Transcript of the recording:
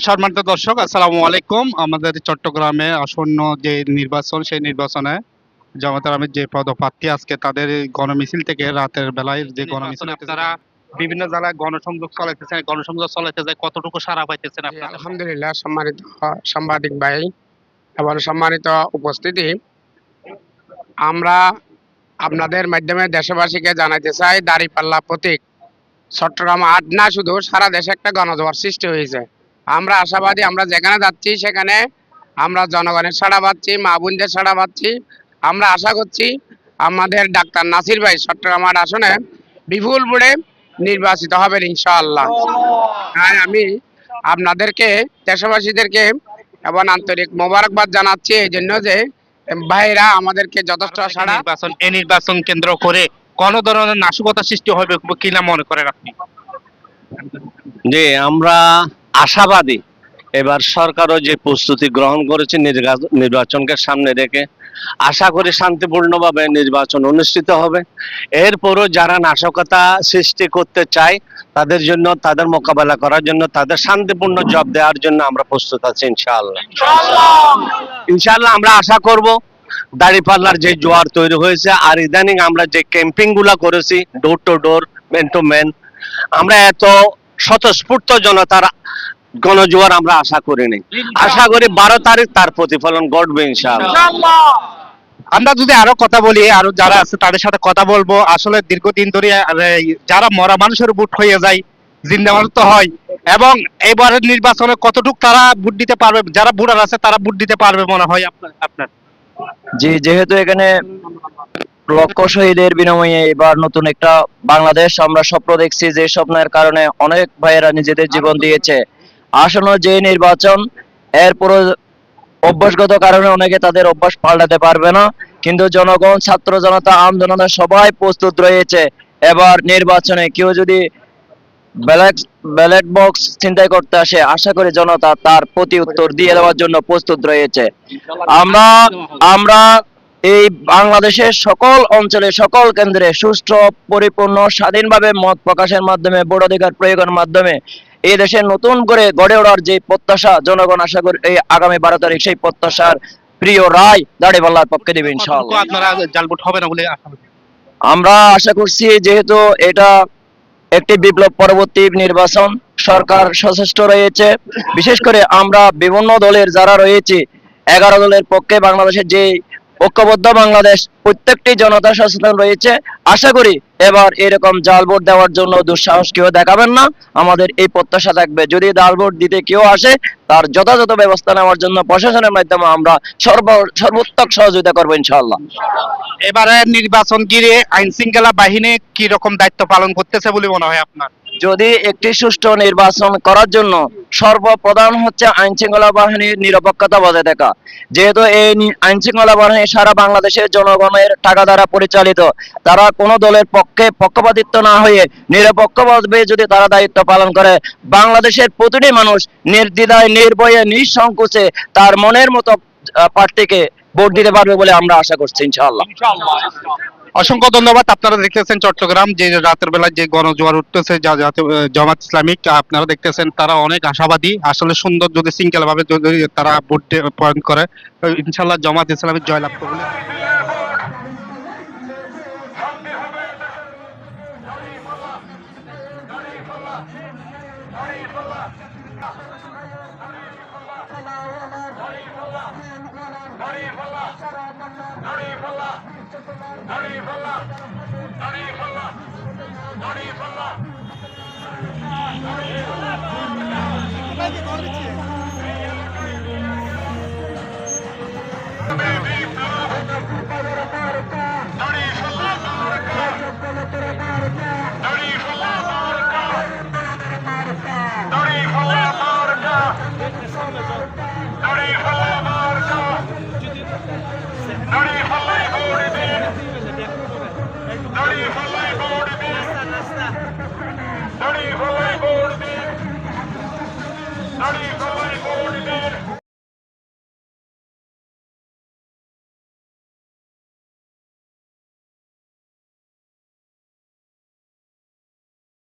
সম্মানিত দর্শক, আসসালামু আলাইকুম। আমাদের চট্টগ্রামে আসন্ন যে নির্বাচন, সেই নির্বাচনে জামায়াতের আমির যে পদপ্রার্থী, আজকে তাদের গণমিছিল থেকে রাতের বেলায় যে গণমিছিল, আপনারা বিভিন্ন জেলায় গণসংযোগ চালাইতেছেন, গণসংযোগ চালাইতে যায় কতটুকু সাড়া পাইতেছেন আপনারা? আলহামদুলিল্লাহ, সম্মানিত সাংবাদিক ভাই এবং সম্মানিত উপস্থিতি, আমরা আপনাদের মাধ্যমে দেশবাসীকে জানাতে চাই, দাঁড়িপাল্লা প্রতীক চট্টগ্রাম ৮ না শুধু সারা দেশে একটা গণজোয়ার সৃষ্টি হয়েছে। আমরা আশাবাদী, আমরা যেখানে যাচ্ছি সেখানে আমরা জনগণের সাড়া পাচ্ছি, মা বোনদের সাড়া পাচ্ছি। আমরা আশা করছি আমাদের ডাক্তার নাসির ভাই চট্টগ্রাম ৮ আসনে বিপুল ভোটে নির্বাচিত হবেন ইনশাআল্লাহ। তাই আমি আপনাদেরকে, দেশবাসীদেরকে এবং আন্তরিক মোবারকবাদ জানাচ্ছি এই জন্য যে ভাইরা আমাদেরকে যথেষ্ট সাড়া। এই নির্বাচন কেন্দ্র করে কোন ধরনের নাশকতা সৃষ্টি হবে কিনা মনে করেন আপনি? যে আমরা আশাবাদী, এবার সরকারও যে প্রস্তুতি গ্রহণ করেছে নির্বাচনকে সামনে রেখে আশা করি শান্তিপূর্ণভাবে নির্বাচন অনুষ্ঠিত হবে। এরপরও যারা নাশকতা সৃষ্টি করতে চায় তাদের জন্য, তাদের মোকাবেলা করার জন্য, তাদের শান্তিপূর্ণ জবাব দেওয়ার জন্য আমরা প্রস্তুত আছি ইনশাআল্লাহ। ইনশাআল্লাহ আমরা আশা করব দাঁড়িপাল্লার যে জোয়ার তৈরি হয়েছে, আর ইদানিং আমরা যে ক্যাম্পিং গুলা করেছি door to door, man to man, আমরা এত স্বতঃস্ফূর্ত জনতার গণজোয়ার আমরা আশা করিনি। আশা করি 12 তারিখ তার প্রতিফলন ঘটবে ইনশাআল্লাহ। আমরা যদি আরো কথা বলি, আরো যারা আছে তাদের সাথে কথা বলবো। আসলে দীর্ঘদিন ধরে যারা মরা মানুষের ভোট হয়ে যায়, জিন্দা মানুষ তো হয়, এবং এবারের নির্বাচনে কতটুকু তারা ভোট দিতে পারবে, যারা ভোটার আছে তারা ভোট দিতে পারবে মনে হয় আপনার? জি, যেহেতু এখানে লক্ষ শহীদের বিনিময়ে এবার নতুন একটা বাংলাদেশ আমরা স্বপ্ন দেখছি, যে স্বপ্নের কারণে অনেক ভাইয়েরা নিজেদের জীবন দিয়েছে। আসন্ন যে নির্বাচন, এরপরও অভ্যাসগত কারণে অনেকে তাদের অভ্যাস পাল্টাতে পারবে না, কিন্তু জনগণ, ছাত্র জনতা, আম জনতা সবাই প্রস্তুত রয়েছে। এবার নির্বাচনে কেউ যদি ব্যালট বক্স ছিনতাই করতে আসে, আশা করি জনতা তার প্রতি উত্তর দিয়ে দেওয়ার জন্য প্রস্তুত রয়েছে। আমরা এই বাংলাদেশের সকল অঞ্চলে, সকল কেন্দ্রে সুষ্ঠু, পরিপূর্ণ, স্বাধীনভাবে মত প্রকাশের মাধ্যমে, ভোটাধিকার প্রয়োগের মাধ্যমে এই দেশে নতুন করে গড়ে ওঠার যে প্রত্যাশা জনগণ, আশা করি এই আগামী 12 তারিখ সেই প্রত্যাশার প্রিয় রায় দাঁড়িপাল্লার পক্ষে দেবে ইনশাআল্লাহ। আপনারা জাল ভোট হবে না বলে আশা করছি। আমরা আশা করছি, যেহেতু এটা একটি বিপ্লব পরবর্তী নির্বাচন, সরকার সচেষ্ট রয়েছে। বিশেষ করে আমরা বিভিন্ন দলের যারা রয়েছে, 11 দলের পক্ষে বাংলাদেশের যে ঐক্যবদ্ধ বাংলাদেশ, প্রত্যেকটি জনতা সচেতন রয়েছে। আশা করি এবার এরকম জাল ভোট দেওয়ার জন্য দুঃসাহস কেউ দেখাবেন না। আমাদের এই প্রত্যাশা থাকবে, যদি জাল ভোট দিতে কেউ আসে তার যথাযথ ব্যবস্থা নেওয়ার জন্য প্রশাসনের মাধ্যমে আমরা সর্বোত্তম সহযোগিতা করবো ইনশাআল্লাহ। এবারে নির্বাচন ঘিরে আইন শৃঙ্খলা বাহিনী কি রকম দায়িত্ব পালন করতেছে বলে মনে হয় আপনার? যদি একটি সুষ্ঠু নির্বাচন করার জন্য সর্বপ্রধান হচ্ছে আইন শৃঙ্খলা বাহিনীর নিরপেক্ষতা বজায় থাকা। যেহেতু এই আইন শৃঙ্খলা বাহিনী সারা বাংলাদেশের জনগণের টাকা দ্বারা পরিচালিত, তারা কোনো দলের পক্ষে পক্ষপাতিত্ব না হয়ে নিরপেক্ষভাবে যদি তারা দায়িত্ব পালন করে, বাংলাদেশের প্রতিটি মানুষ নির্দ্বিধায়, নির্ভয়ে, নিঃসংকোচে তার মনের মতো প্রার্থীকে ভোট দিতে পারবে বলে আমরা আশা করছি ইনশাআল্লাহ। অসংখ্য ধন্যবাদ। আপনারা দেখতেছেন চট্টগ্রাম যে রাতের বেলায় যে গণজোয়ার উঠতেছে জামাত ইসলামিক, আপনারা দেখতেছেন তারা অনেক আশাবাদী। আসলে সুন্দর যদি শৃঙ্খলা ভাবে যদি তারা ভোট প্রয়োগ করে, ইনশাআল্লাহ জামাত ইসলামিক জয়লাভ করবে। Dari